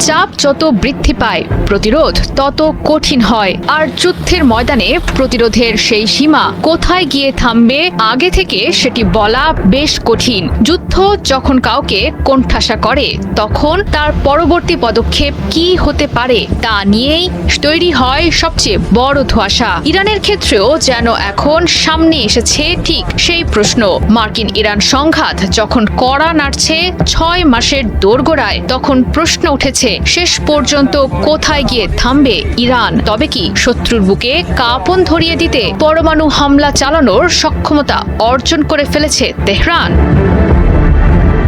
চাপ যত বৃদ্ধি পায় প্রতিরোধ তত কঠিন হয়, আর যুদ্ধের ময়দানে প্রতিরোধের সেই সীমা কোথায় গিয়ে থামবে আগে থেকে সেটি বলা বেশ কঠিন। যুদ্ধ যখন কাউকে কোণঠাসা করে তখন তার পরবর্তী পদক্ষেপ কি হতে পারে তা নিয়েই তৈরি হয় সবচেয়ে বড় ধোঁয়াশা। ইরানের ক্ষেত্রেও যেন এখন সামনে এসেছে ঠিক সেই প্রশ্ন। মার্কিন ইরান সংঘাত যখন কড়া নাড়ছে 6 মাসের দোরগোড়ায়, তখন প্রশ্ন উঠেছে শেষ পর্যন্ত কোথায় গিয়ে থামবে ইরান। তবে কি শত্রুর বুকে কাঁপন ধরিয়ে দিতে পরমাণু হামলা চালানোর সক্ষমতা অর্জন করে ফেলেছে তেহরান?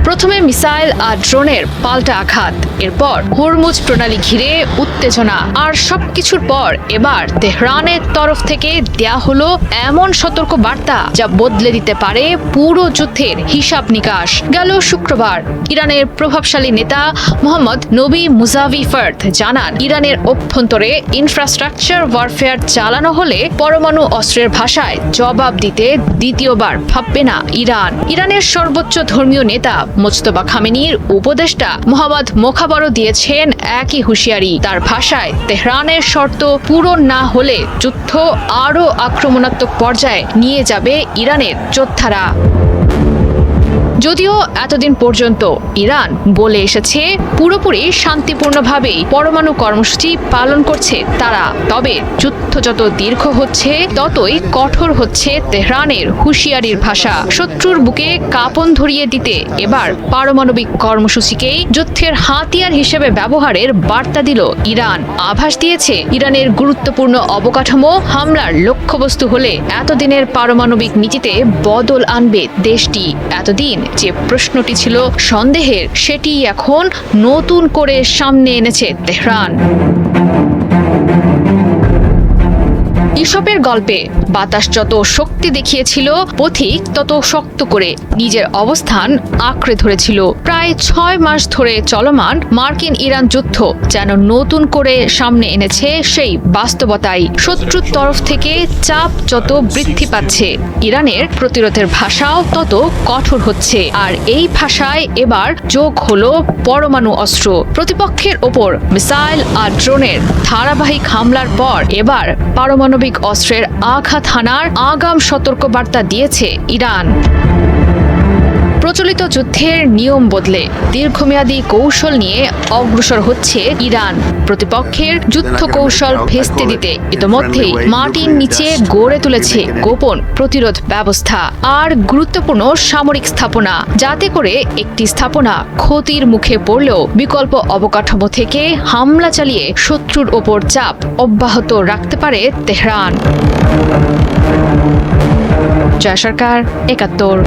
প্রথমে মিসাইল আর ড্রোনের পাল্টা আঘাত, এরপর হরমুজ প্রণালী ঘিরে উত্তেজনা, আর সবকিছুর পর এবার তেহরানের তরফ থেকে দেয়া হলো এমন সতর্ক বার্তা যা বদলে দিতে পারে পুরো যুদ্ধের হিসাব নিকাশ। গেল শুক্রবার ইরানের প্রভাবশালী নেতা মোহাম্মদ নবী মুজাভি ফার্দ জানান, ইরানের অভ্যন্তরে ইনফ্রাস্ট্রাকচার ওয়ারফেয়ার চালানো হলে পরমাণু অস্ত্রের ভাষায় জবাব দিতে দ্বিতীয়বার ভাববে না ইরান। ইরানের সর্বোচ্চ ধর্মীয় নেতা মোজতবা খামেনির উপদেষ্টা মোহাম্মদ মোখাবরও দিয়েছেন একই হুঁশিয়ারি। তার ভাষায় তেহরানের শর্ত পূরণ না হলে যুদ্ধ আরও আক্রমণাত্মক পর্যায়ে নিয়ে যাবে ইরানের যোদ্ধারা। যদিও এতদিন পর্যন্ত ইরান বলে এসেছে পুরোপুরি শান্তিপূর্ণভাবেই পরমাণু কর্মসূচি পালন করছে তারা, তবে যুদ্ধ যত দীর্ঘ হচ্ছে ততই কঠোর হচ্ছে তেহরানের হুঁশিয়ারির ভাষা। শত্রুর বুকে কাঁপন ধরিয়ে দিতে এবার পারমাণবিক কর্মসূচিকেই যুদ্ধের হাতিয়ার হিসেবে ব্যবহারের বার্তা দিল ইরান। আভাস দিয়েছে ইরানের গুরুত্বপূর্ণ অবকাঠামো হামলার লক্ষ্যবস্তু হলে এতদিনের পারমাণবিক নীতিতে বদল আনবে দেশটি। এতদিন যে প্রশ্নটি ছিল সন্দেহের, সেটি এখন নতুন করে সামনে এনেছে তেহরান। ইসপের গল্পে বাতাস যত শক্তি দেখিয়েছিল, পথিক তত শক্ত করে নিজের অবস্থান আঁকড়ে ধরেছিল। প্রায় 6 মাস ধরে চলমান মার্কিন ইরান যুদ্ধ যেন নতুন করে সামনে এনেছে সেই বাস্তবতাই। শত্রুর তরফ থেকে চাপ যত বৃদ্ধি পাচ্ছে, ইরানের প্রতিরোধের ভাষাও তত কঠোর হচ্ছে। আর এই ভাষায় এবার যোগ হলো পরমাণু অস্ত্র। প্রতিপক্ষের ওপর মিসাইল আর ড্রোনের ধারাবাহিক হামলার পর এবার পারমাণবিক অস্ত্রের আঘাত হানার আগাম সতর্কবার্তা দিয়েছে ইরান। প্রচলিত যুদ্ধের নিয়ম বদলে দীর্ঘমেয়াদী কৌশল নিয়ে অগ্রসর হচ্ছে ইরান। প্রতিপক্ষের যুদ্ধ কৌশল ভেস্তে দিতে ইতোমধ্যেই মাটির নিচে গড়ে তুলেছে গোপন প্রতিরোধ ব্যবস্থা আর গুরুত্বপূর্ণ সামরিক স্থাপনা, যাতে করে একটি স্থাপনা ক্ষতির মুখে পড়লেও বিকল্প অবকাঠামো থেকে হামলা চালিয়ে শত্রুর ওপর চাপ অব্যাহত রাখতে পারে তেহরান। জয় সরকার, ৭১।